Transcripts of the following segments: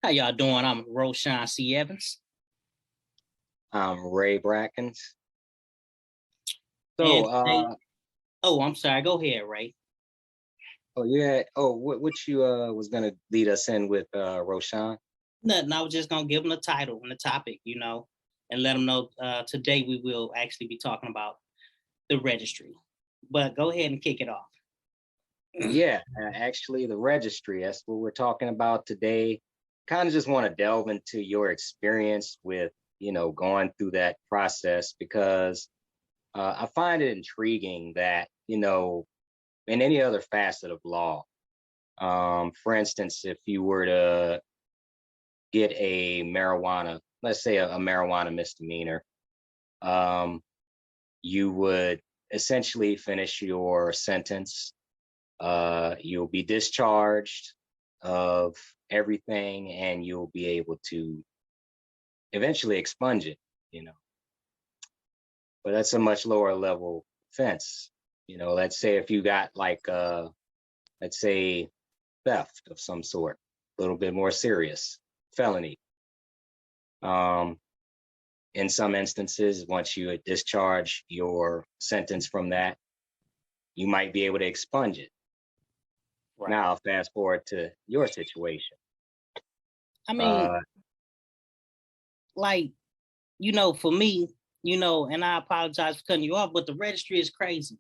How y'all doing? I'm Roshan C. Evans. Ray Brackens. And So, today, oh, I'm sorry. Go ahead, Ray. what you was gonna lead us in with Roshan? Nothing. I was just gonna give them the title and the topic, and let them know. Today we will actually be talking about the registry. But go ahead and kick it off. Yeah, actually, the registry. That's what we're talking about today. Kind of just want to delve into your experience with, going through that process because I find it intriguing that, in any other facet of law, for instance, if you were to get a marijuana, let's say a marijuana misdemeanor, um, you would essentially finish your sentence. You'll be discharged of everything and you'll be able to eventually expunge it, you know. But that's a much lower level offense. Let's say if you got like let's say theft of some sort, a little bit more serious, felony. Um, in some instances, once you discharge your sentence from that, you might be able to expunge it. Right. Now, fast forward to your situation. I mean, Uh, for me, and I apologize for cutting you off, but the registry is crazy.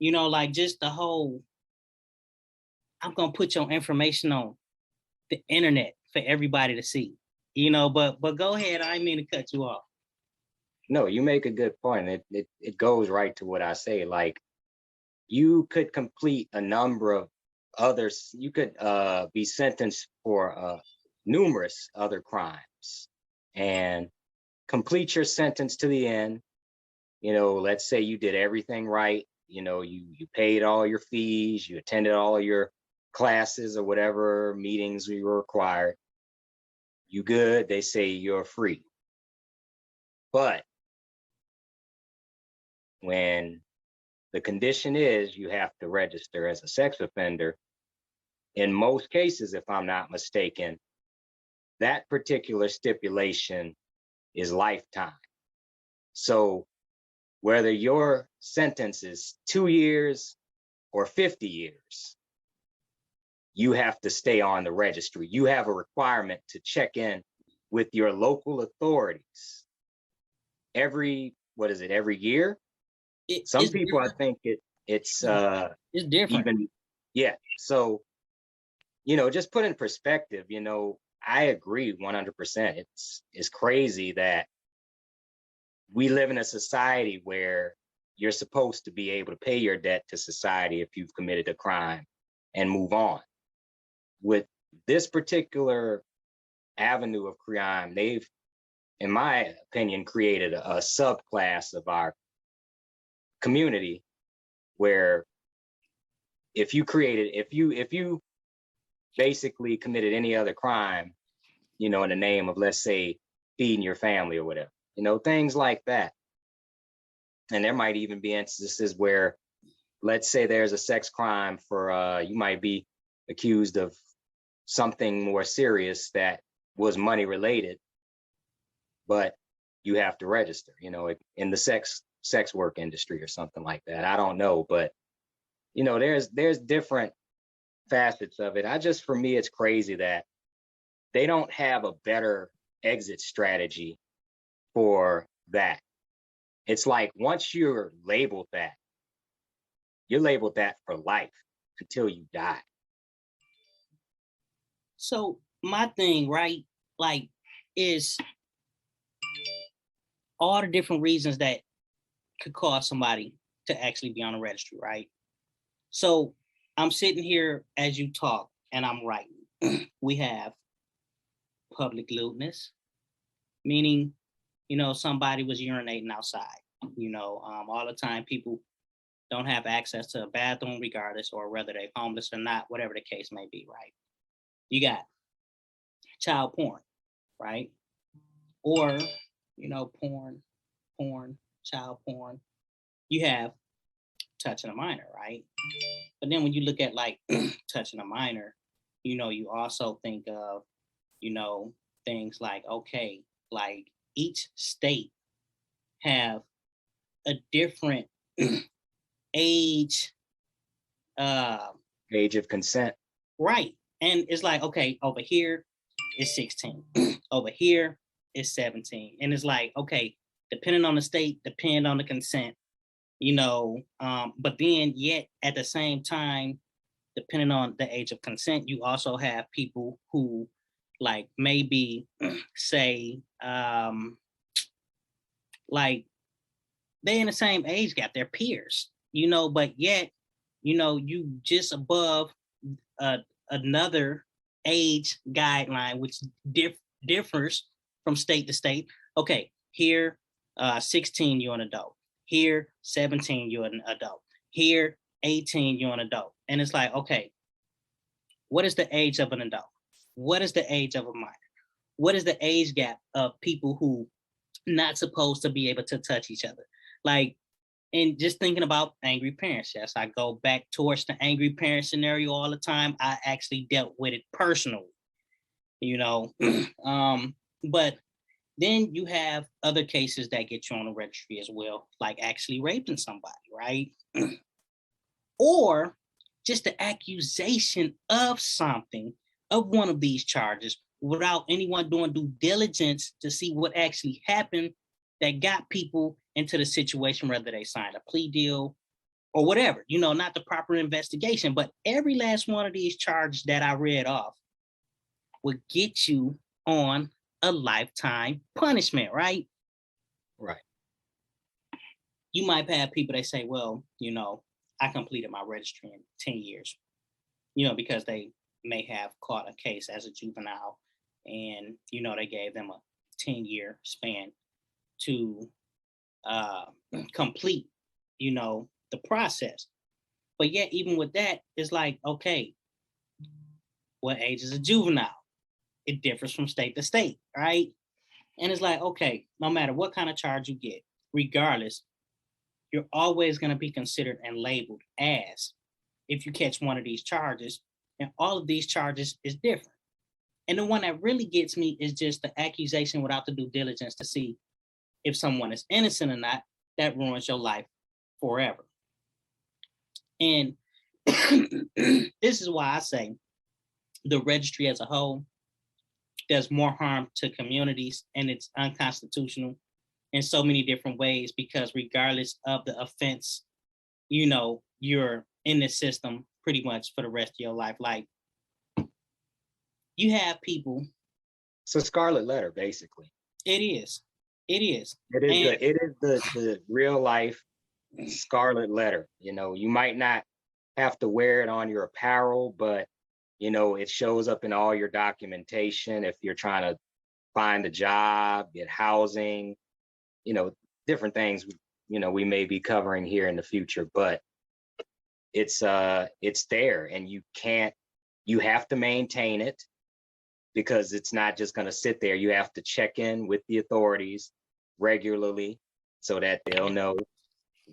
Just the whole, I'm gonna put your information on the internet for everybody to see. But go ahead. I didn't mean to cut you off. no, you make a good point. It goes right to what I say. Like you could complete a number of others. You could be sentenced for numerous other crimes and complete your sentence to the end. Let's say you did everything right. You paid all your fees, you attended all your classes or whatever meetings we were required. You good, they say you're free. But when the condition is you have to register as a sex offender, in most cases, if I'm not mistaken, that particular stipulation is lifetime. So whether your sentence is 2 years or 50 years, you have to stay on the registry. You have a requirement to check in with your local authorities every year? Some people, Different. I think it's Different. even, yeah. So, just put in perspective, I agree 100%. It's crazy that we live in a society where you're supposed to be able to pay your debt to society if you've committed a crime and move on. With this particular avenue of crime, they've, in my opinion, created a subclass of our community where if you basically committed any other crime, in the name of, let's say, feeding your family or whatever, things like that. And there might even be instances where, let's say there's a sex crime for, you might be accused of something more serious that was money related, but you have to register, in the sex work industry or something like that. I don't know, but there's different facets of it. For me, it's crazy that they don't have a better exit strategy for that. It's like once you're labeled that, you're labeled that for life until you die. So my thing, right, is all the different reasons that could cause somebody to actually be on a registry, right? So I'm sitting here as you talk and I'm writing. We have public lewdness, meaning, somebody was urinating outside. All the time people don't have access to a bathroom regardless, or whether they're homeless or not, whatever the case may be, right? You got child porn, right? Or, porn, child porn. You have touching a minor, right? But then when you look at touching a minor, you also think of, things like, okay, like each state have a different age, uh, Age of consent. right. And it's like, okay, over here is 16, over here is 17. And it's like, okay, depending on the state, depend on the consent, but then yet at the same time, depending on the age of consent, you also have people who like maybe say like they in the same age gap, they're peers, but yet, you just above uh, another age guideline, which differs from state to state. Okay, here, 16, you're an adult. Here, 17, you're an adult. Here, 18, you're an adult. And it's like, okay, what is the age of an adult? What is the age of a minor? What is the age gap of people who not supposed to be able to touch each other? Like, and just thinking about angry parents. Yes, I go back towards the angry parent scenario all the time. I actually dealt with it personally, you know. But then you have other cases that get you on the registry as well, like actually raping somebody, right? Or just the accusation of something, of one of these charges, without anyone doing due diligence to see what actually happened that got people into the situation, whether they signed a plea deal or whatever, not the proper investigation. But every last one of these charges that I read off would get you on a lifetime punishment, right? Right. You might have people that say, well, I completed my registry in 10 years, because they may have caught a case as a juvenile and, they gave them a 10-year span to complete, the process. But yet, even with that, it's like, okay, what age is a juvenile? It differs from state to state, right? And it's like, okay, no matter what kind of charge you get, regardless, you're always going to be considered and labeled as, if you catch one of these charges, and all of these charges is different. And the one that really gets me is just the accusation without the due diligence to see if someone is innocent or not. That ruins your life forever. And this is why I say the registry as a whole does more harm to communities, and it's unconstitutional in so many different ways, because regardless of the offense, you're in the system pretty much for the rest of your life. Like, you have people. It's a scarlet letter, basically. It is. It is. It is the real life scarlet letter. You might not have to wear it on your apparel, but it shows up in all your documentation if you're trying to find a job, get housing, different things, we may be covering here in the future. But it's there, and you have to maintain it, because it's not just going to sit there. You have to check in with the authorities regularly so that they'll know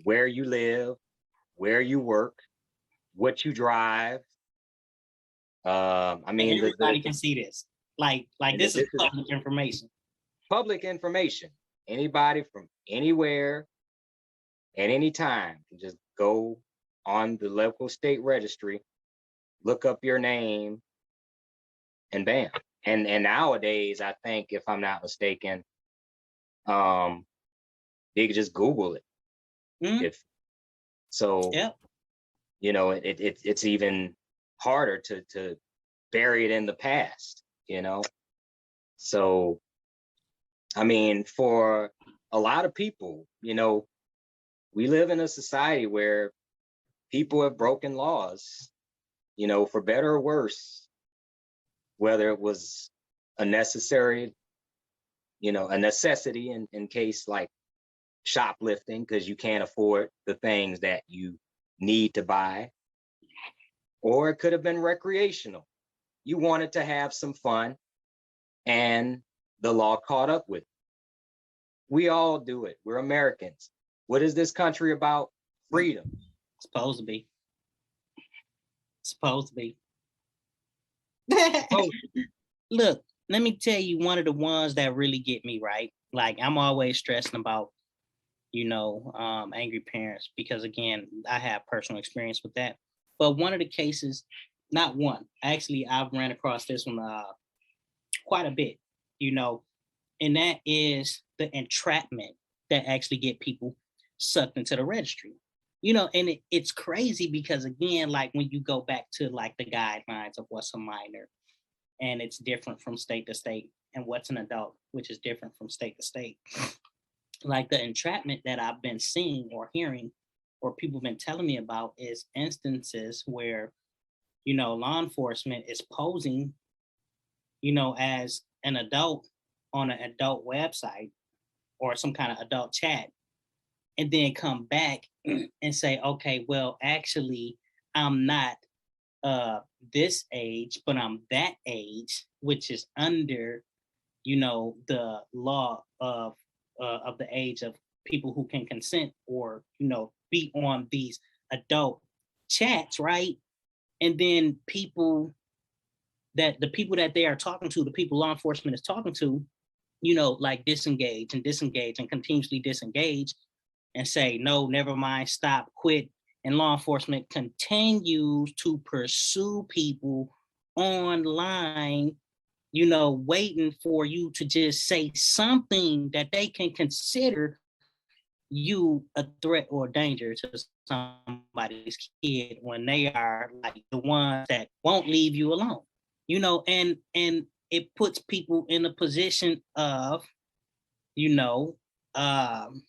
where you live, where you work, what you drive. Everybody can see this. Like this is public information. Public information. Anybody from anywhere at any time can just go on the local state registry, look up your name, and bam. And nowadays, I think, if I'm not mistaken, they could just Google it. Mm-hmm. Yep. It's even harder to bury it in the past, So, for a lot of people, we live in a society where people have broken laws, for better or worse, whether it was a necessity in case like shoplifting, because you can't afford the things that you need to buy, or it could have been recreational. You wanted to have some fun, and the law caught up with it. We all do it. We're Americans. What is this country about? Freedom. Supposed to be. Look, let me tell you one of the ones that really get me, right. Like, I'm always stressing about, angry parents, because again, I have personal experience with that. But one of the cases, not one, actually, I've ran across this one quite a bit, you know, and that is the entrapment that actually get people sucked into the registry. And it's crazy because again, like when you go back to like the guidelines of what's a minor, and it's different from state to state, and what's an adult, which is different from state to state. Like the entrapment that I've been seeing or hearing, or people have been telling me about, is instances where, law enforcement is posing, as an adult on an adult website or some kind of adult chat, and then come back and say, okay, well, actually, I'm not this age, but I'm that age, which is under, the law of the age of people who can consent, or be on these adult chats, right? And then the people that they are talking to, the people law enforcement is talking to, like disengage and disengage and continuously disengage and say, no, never mind, stop, quit. And law enforcement continues to pursue people online, waiting for you to just say something that they can consider you a threat or danger to somebody's kid, when they are like the ones that won't leave you alone. And it puts people in a position of, you know, um,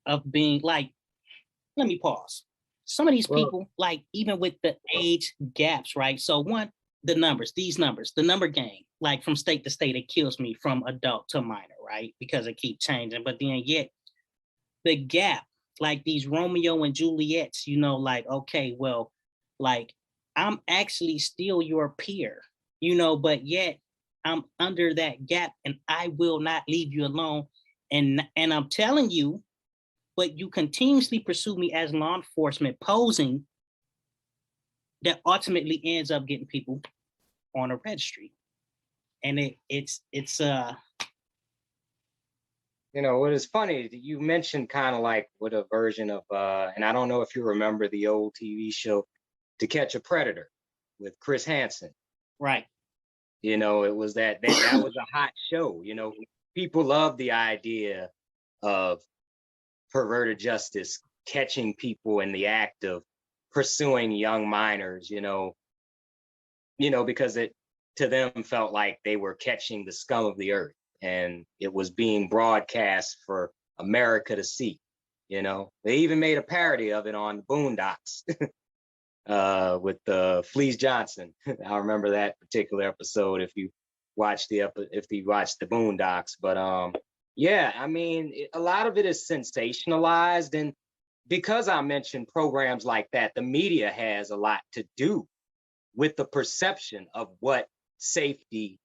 of being like, let me pause. Some of these Well, people, like even with the age gaps, right? So one, these numbers, the number game, like from state to state, it kills me from adult to minor, right? Because it keeps changing. But then yet the gap, like these Romeo and Juliets, like, okay, well, like I'm actually still your peer, but yet I'm under that gap and I will not leave you alone. And I'm telling you, but you continuously pursue me as law enforcement posing, that ultimately ends up getting people on a registry. And it's what is funny, you mentioned kind of like with a version of, and I don't know if you remember the old TV show To Catch a Predator with Chris Hansen. right. It was that was a hot show. People love the idea of perverted justice catching people in the act of pursuing young minors, because it to them felt like they were catching the scum of the earth, and it was being broadcast for America to see. They even made a parody of it on Boondocks with Fleece Johnson. I remember that particular episode if you watch the Boondocks. But yeah, I mean, a lot of it is sensationalized, and because I mentioned programs like that, the media has a lot to do with the perception of what safety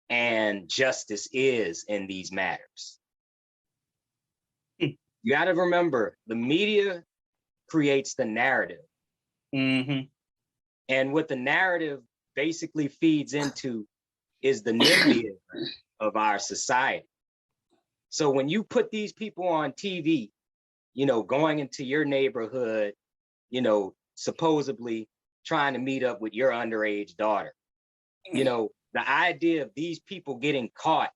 and justice is in these matters. You got to remember, the media creates the narrative. Mm-hmm. And what the narrative basically feeds into is the NIMBY of our society. So when you put these people on TV, going into your neighborhood, supposedly trying to meet up with your underage daughter, the idea of these people getting caught,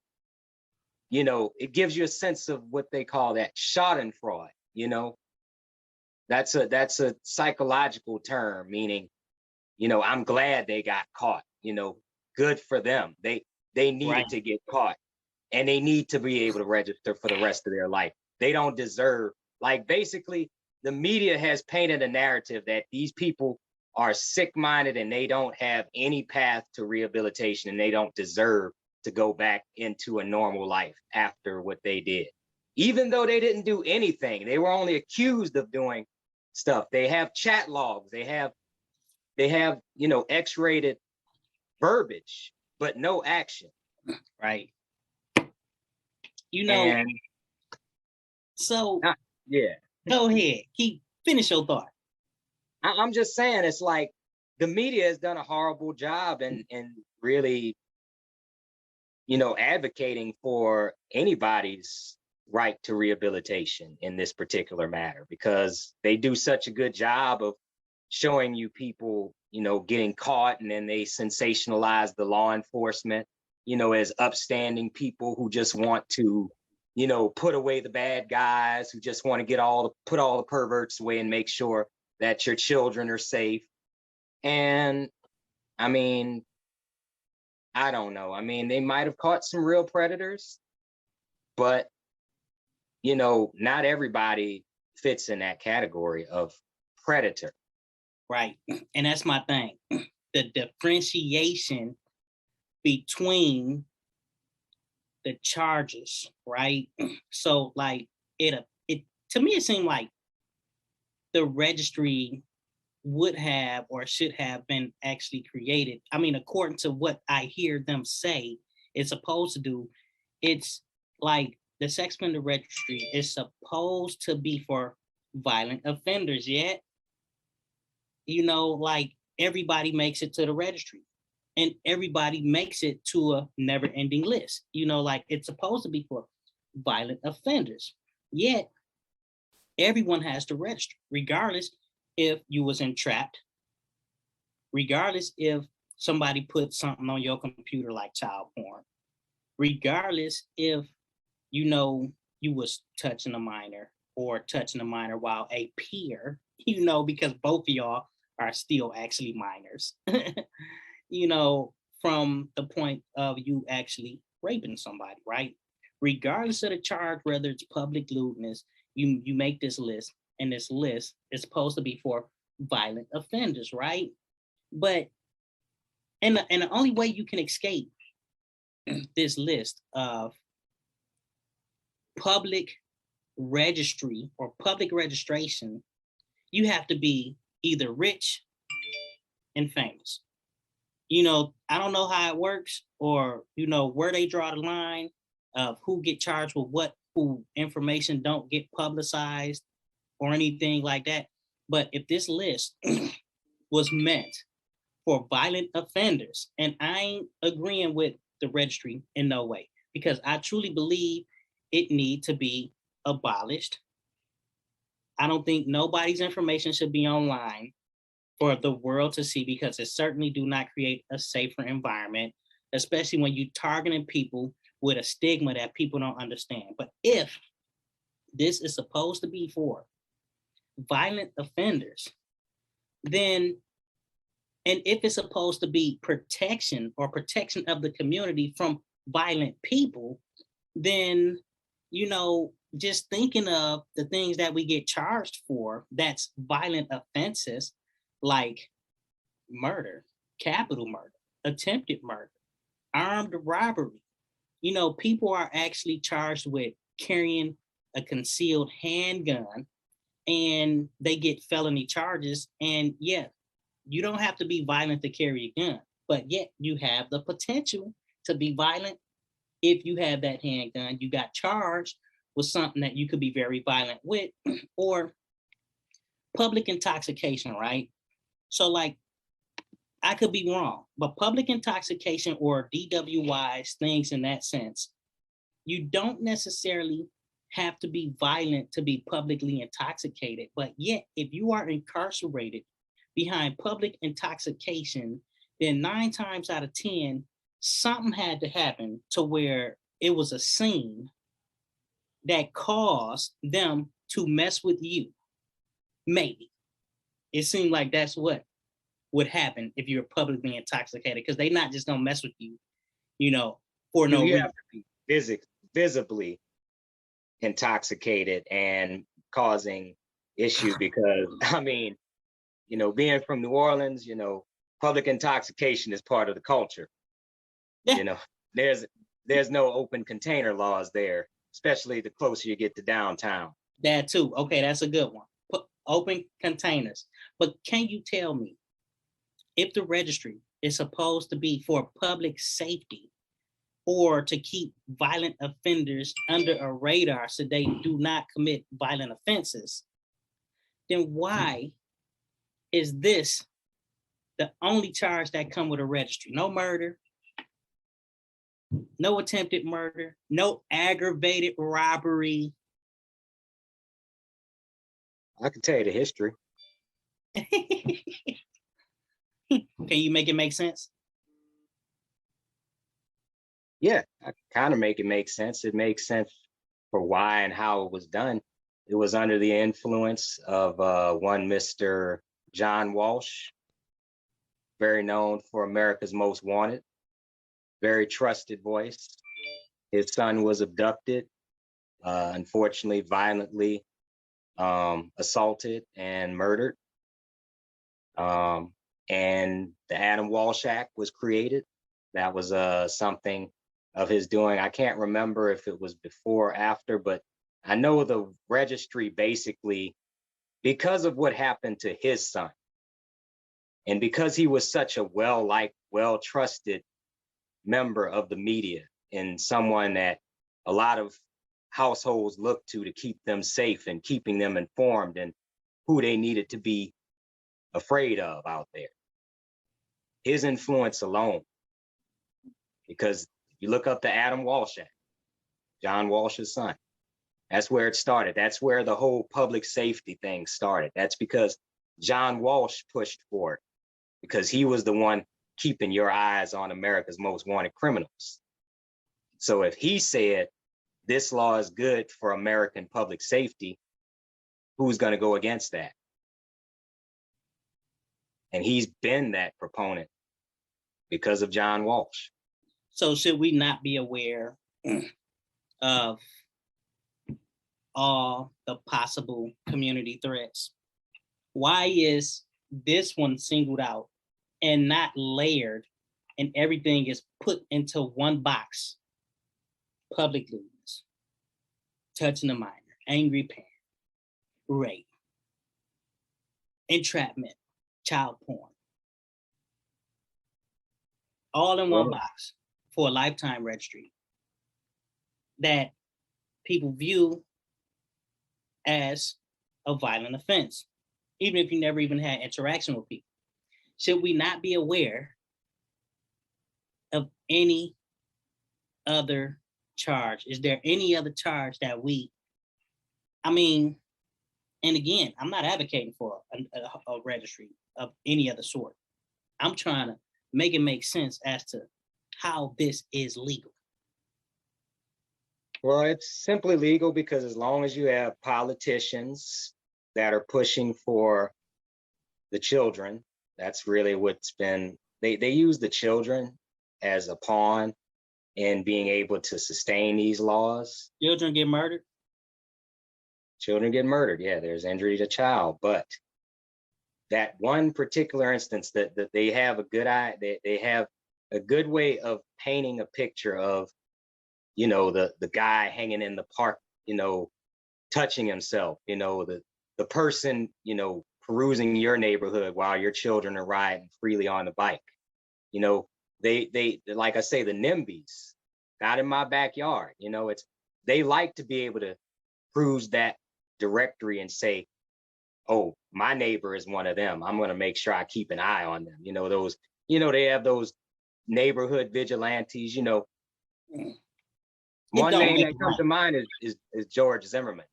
it gives you a sense of what they call that schadenfreude. That's a psychological term, meaning, I'm glad they got caught, good for them. They needed Right. to get caught, and they need to be able to register for the rest of their life. They don't deserve, like, basically the media has painted a narrative that these people are sick-minded and they don't have any path to rehabilitation, and they don't deserve to go back into a normal life after what they did. Even though they didn't do anything, they were only accused of doing stuff. They have chat logs, they have X-rated verbiage, but no action. Right. And So yeah, go ahead. Finish your thought. I'm just saying, it's like the media has done a horrible job in really advocating for anybody's right to rehabilitation in this particular matter, because they do such a good job of showing you people, getting caught, and then they sensationalize the law enforcement, as upstanding people who just want to, put away the bad guys, who just want to put all the perverts away and make sure that your children are safe. And I mean, I don't know. I mean, they might have caught some real predators, but not everybody fits in that category of predator. Right. And that's my thing. The differentiation between the charges, right? So like it to me it seemed like the registry would have or should have been actually created. I mean, according to what I hear them say it's supposed to do, it's like the sex offender registry is supposed to be for violent offenders, yet like everybody makes it to the registry and everybody makes it to a never ending list. Like it's supposed to be for violent offenders, yet everyone has to register, regardless if you was entrapped, regardless if somebody put something on your computer like child porn, regardless if you was touching a minor or touching a minor while a peer, because both of y'all are still actually minors, from the point of you actually raping somebody, right? Regardless of the charge, whether it's public lewdness, you make this list, and this list is supposed to be for violent offenders, right? But and the only way you can escape this list of public registry or public registration, you have to be either rich and famous. I don't know how it works, or where they draw the line of who get charged with what, who information don't get publicized or anything like that. But if this list was meant for violent offenders, and I ain't agreeing with the registry in no way, because I truly believe it need to be abolished. I don't think nobody's information should be online for the world to see, because it certainly do not create a safer environment, especially when you targeting people with a stigma that people don't understand. But if this is supposed to be for violent offenders, then, and if it's supposed to be protection or protection of the community from violent people, then, just thinking of the things that we get charged for, that's violent offenses, like murder, capital murder, attempted murder, armed robbery. People are actually charged with carrying a concealed handgun, and they get felony charges. And yeah, you don't have to be violent to carry a gun, but yet you have the potential to be violent. If you have that handgun, you got charged with something that you could be very violent with, or public intoxication, right? So like, I could be wrong, but public intoxication or DWIs, things in that sense, you don't necessarily have to be violent to be publicly intoxicated. But yet, if you are incarcerated behind public intoxication, then 9 times out of 10, something had to happen to where it was a scene that caused them to mess with you. Maybe. It seemed like that's what would happen if you're publicly intoxicated, because they're not just gonna mess with you, for no You reason. have to be visibly intoxicated and causing issues, because I mean, being from New Orleans, public intoxication is part of the culture. Yeah. There's no open container laws there, especially the closer you get to downtown. That too. Okay, that's a good one. Put open containers. But can you tell me, if the registry is supposed to be for public safety, or to keep violent offenders under a radar so they do not commit violent offenses, then why is this the only charge that come with a registry? No murder, No attempted murder, no aggravated robbery. I can tell you the history. Can you make it make sense? Yeah, I kind of make it make sense. It makes sense for why and how it was done. It was under the influence of one Mr. John Walsh, very known for America's Most Wanted, very trusted voice. His son was abducted, unfortunately, violently assaulted and murdered. And the Adam Walsh Act was created. That was something of his doing. I can't remember if it was before or after, but I know the registry basically, because of what happened to his son, and because he was such a well-liked, well-trusted member of the media and someone that a lot of households looked to keep them safe and keeping them informed and who they needed to be afraid of out there. His influence alone, because you look up the Adam Walsh Act, John Walsh's son, that's where it started. That's where the whole public safety thing started. That's because John Walsh pushed for it, because he was the one keeping your eyes on America's most wanted criminals. So if he said this law is good for American public safety, who's going to go against that? And he's been that proponent because of John Walsh. So should we not be aware of all the possible community threats? Why is this one singled out and not layered and everything is put into one box? Public lewdness, touching a minor, angry parent, rape, entrapment, child porn. All in one box for a lifetime registry that people view as a violent offense, even if you never even had interaction with people. Should we not be aware of any other charge? Is there any other charge that and again, I'm not advocating for a registry of any other sort. I'm trying to make it make sense as to how this is legal. Well, it's simply legal because as long as you have politicians that are pushing for the children, that's really what's been, they use the children as a pawn in being able to sustain these laws. Children get murdered? Children get murdered, yeah, there's injury to child, but that one particular instance that they have a good they have a good way of painting a picture of, the guy hanging in the park, touching himself, the person, perusing your neighborhood while your children are riding freely on the bike. They like I say, the NIMBYs, not in my backyard. They like to be able to cruise that directory and say, oh, my neighbor is one of them. I'm going to make sure I keep an eye on them. They have those neighborhood vigilantes, One name that comes to mind is George Zimmerman.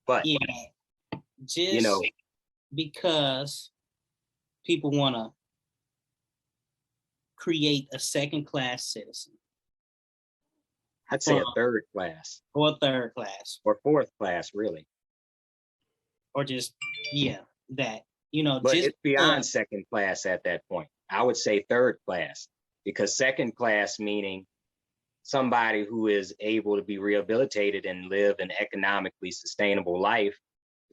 But yeah, just because people want to create a second-class citizen. I'd say a third class. Or third class. Or fourth class, really. Or just, that. But it's beyond second class at that point. I would say third class, because second class meaning somebody who is able to be rehabilitated and live an economically sustainable life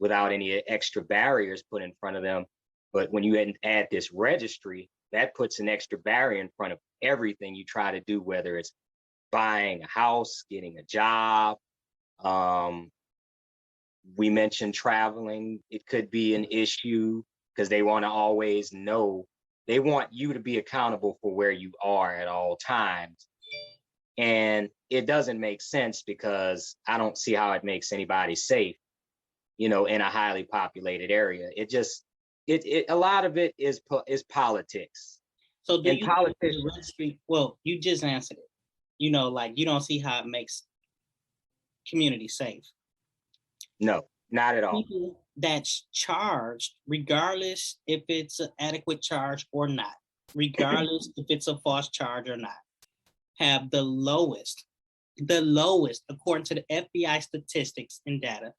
without any extra barriers put in front of them. But when you add this registry, that puts an extra barrier in front of everything you try to do, whether it's buying a house, getting a job. We mentioned traveling. It could be an issue because they want to always know. They want you to be accountable for where you are at all times. And it doesn't make sense because I don't see how it makes anybody safe, in a highly populated area. It just, a lot of it is politics. So do you think the registry, well, you just answered it. Like you don't see how it makes community safe. No, not at all. People that's charged, regardless if it's an adequate charge or not, regardless if it's a false charge or not, have the lowest, according to the FBI statistics and data,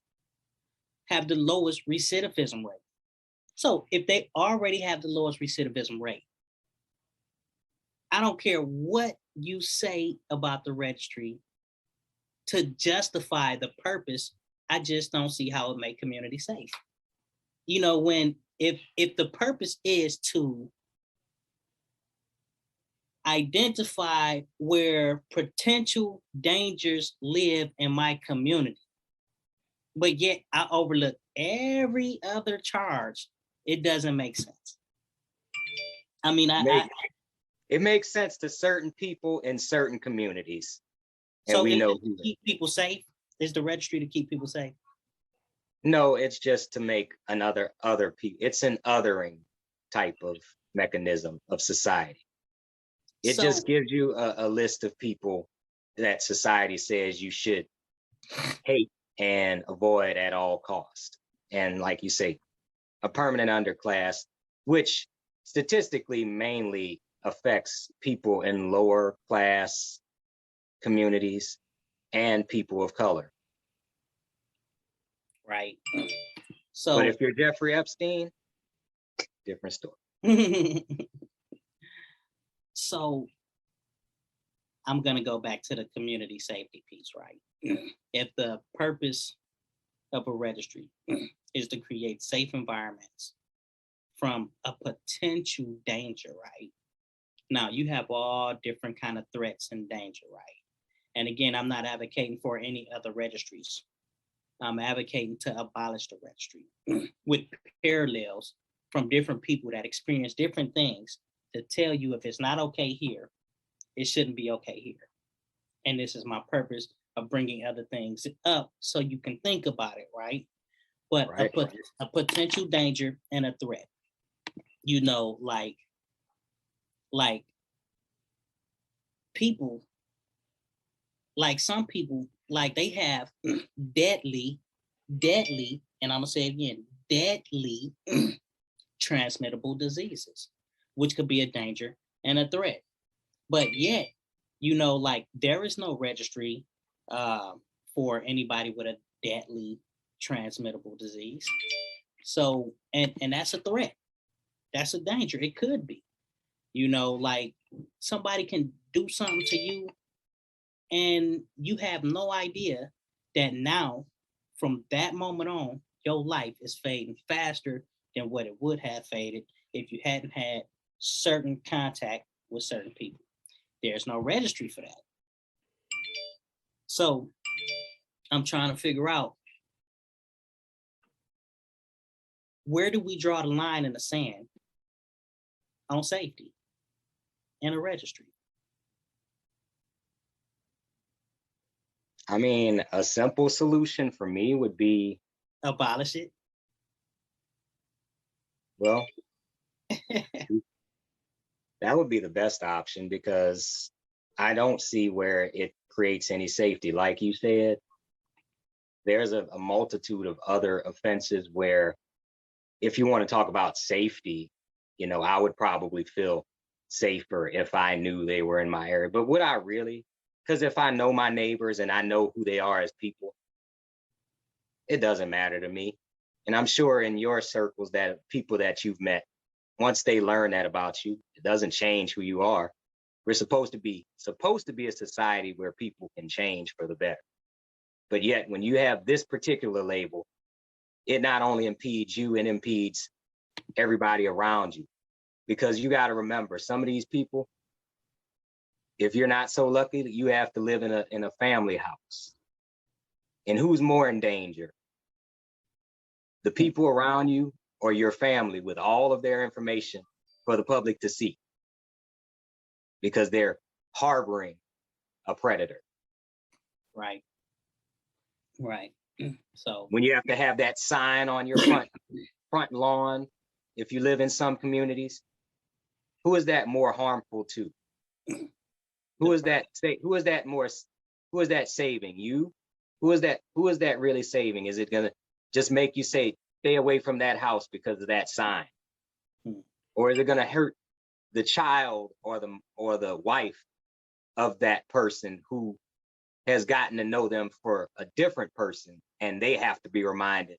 have the lowest recidivism rate. So if they already have the lowest recidivism rate, I don't care what you say about the registry to justify the purpose. I just don't see how it make community safe. When if the purpose is to identify where potential dangers live in my community, but yet I overlook every other charge, it doesn't make sense. I mean, it makes sense to certain people in certain communities. And so we know to keep people safe. Is the registry to keep people safe? No, it's just to make other people. It's an othering type of mechanism of society. It So just gives you a list of people that society says you should hate and avoid at all cost. And like you say, a permanent underclass, which statistically mainly affects people in lower class communities and people of color. right. But So if you're Jeffrey Epstein, different story. so I'm gonna go back to the community safety piece, right? If the purpose of a registry is to create safe environments from a potential danger, right? Now you have all different kind of threats and danger, right? And again, I'm not advocating for any other registries. I'm advocating to abolish the registry with parallels from different people that experience different things to tell you if it's not okay here, it shouldn't be okay here. And this is my purpose of bringing other things up so you can think about it, right? But Right. a potential danger and a threat, like people, like some people, like they have deadly, and I'm gonna say it again, deadly transmittable diseases, which could be a danger and a threat. But yet, like there is no registry for anybody with a deadly transmittable disease. So, and that's a threat. That's a danger. It could be, like somebody can do something to you and you have no idea that now from that moment on, your life is fading faster than what it would have faded if you hadn't had certain contact with certain people. There's no registry for that. So I'm trying to figure out, where do we draw the line in the sand on safety in a registry? I mean, a simple solution for me would be, Abolish it. well, that would be the best option because I don't see where it creates any safety. Like you said, there's a multitude of other offenses where if you want to talk about safety, I would probably feel safer if I knew they were in my area. But would I really? Because if I know my neighbors and I know who they are as people, it doesn't matter to me. And I'm sure in your circles that people that you've met, once they learn that about you, it doesn't change who you are. We're supposed to be a society where people can change for the better. But yet when you have this particular label, it not only impedes you, it impedes everybody around you. Because you got to remember, some of these people, if you're not so lucky, you have to live in a family house. And who's more in danger? The people around you or your family with all of their information for the public to see? Because they're harboring a predator. Right. So when you have to have that sign on your front lawn, if you live in some communities, who is that more harmful to? Who is that? Who is that more? Who is that saving? You? Who is that? Who is that really saving? Is it gonna just make you say, stay away from that house because of that sign? Hmm. Or is it gonna hurt the child or the wife of that person who has gotten to know them for a different person, and they have to be reminded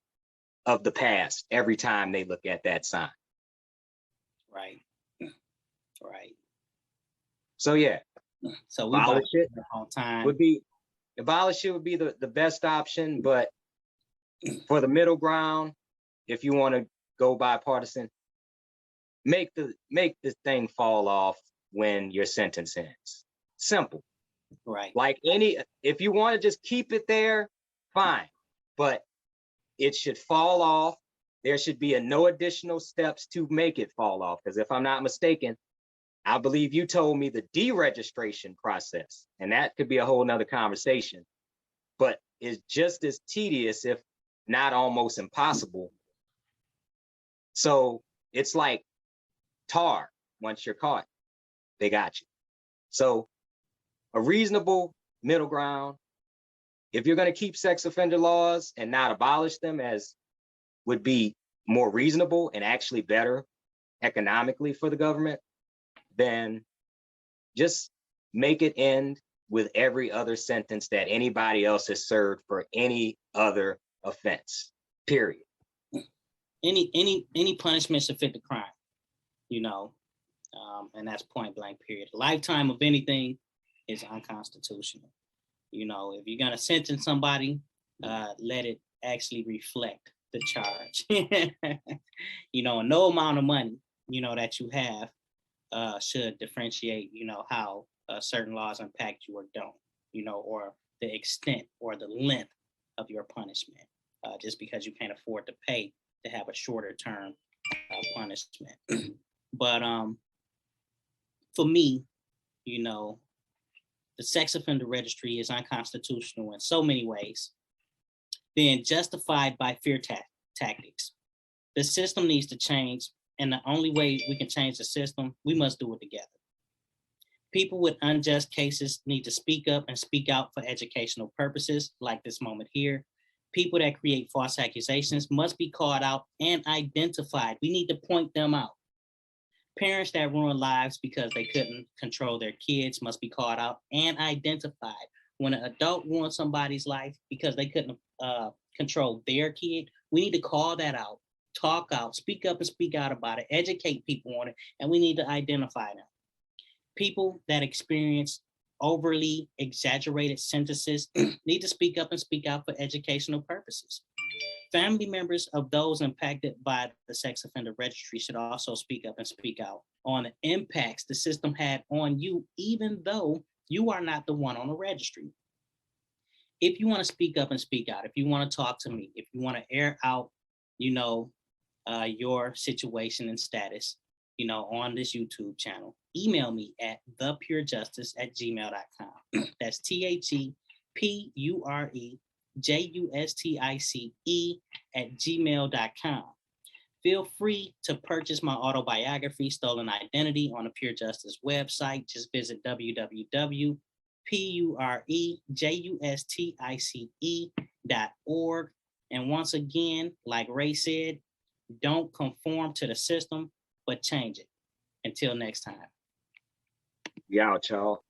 of the past every time they look at that sign? Right. Right. So yeah, So we about abolish it all time. would be the best option, but for the middle ground, if you want to go bipartisan, make the thing fall off when your sentence ends. Simple. Right. Like if you want to just keep it there, fine, but it should fall off. There should be no additional steps to make it fall off. Because if I'm not mistaken, I believe you told me the deregistration process, and that could be a whole nother conversation, but it's just as tedious, if not almost impossible. So it's like tar. Once you're caught, they got you. So a reasonable middle ground. If you're going to keep sex offender laws and not abolish them, as would be more reasonable and actually better economically for the government, then just make it end with every other sentence that anybody else has served for any other offense, period. Any punishment should fit the crime, you know, and that's point blank, period. Lifetime of anything is unconstitutional. You know, if you're gonna sentence somebody, let it actually reflect the charge. You know, no amount of money, you know, that you have should differentiate, you know, how certain laws impact you or don't, you know, or the extent or the length of your punishment, just because you can't afford to pay to have a shorter term punishment. But for me, you know, the sex offender registry is unconstitutional in so many ways, being justified by fear tactics. The system needs to change, and the only way we can change the system, we must do it together. People with unjust cases need to speak up and speak out for educational purposes, like this moment here. People that create false accusations must be called out and identified. We need to point them out. Parents that ruin lives because they couldn't control their kids must be called out and identified. When an adult ruins somebody's life because they couldn't control their kid, we need to call that out, talk out, speak up and speak out about it, educate people on it, and we need to identify them. People that experience overly exaggerated sentences need to speak up and speak out for educational purposes. Family members of those impacted by the sex offender registry should also speak up and speak out on the impacts the system had on you, even though you are not the one on the registry. If you want to speak up and speak out, if you want to talk to me, if you want to air out, you know, your situation and status, you know, on this YouTube channel, email me at thepurejustice@gmail.com. That's ThePureJustice@gmail.com. Feel free to purchase my autobiography, Stolen Identity, on the Pure Justice website. Just visit www.purejustice.org. And once again, like Ray said, don't conform to the system, but change it. Until next time. Yeah, y'all.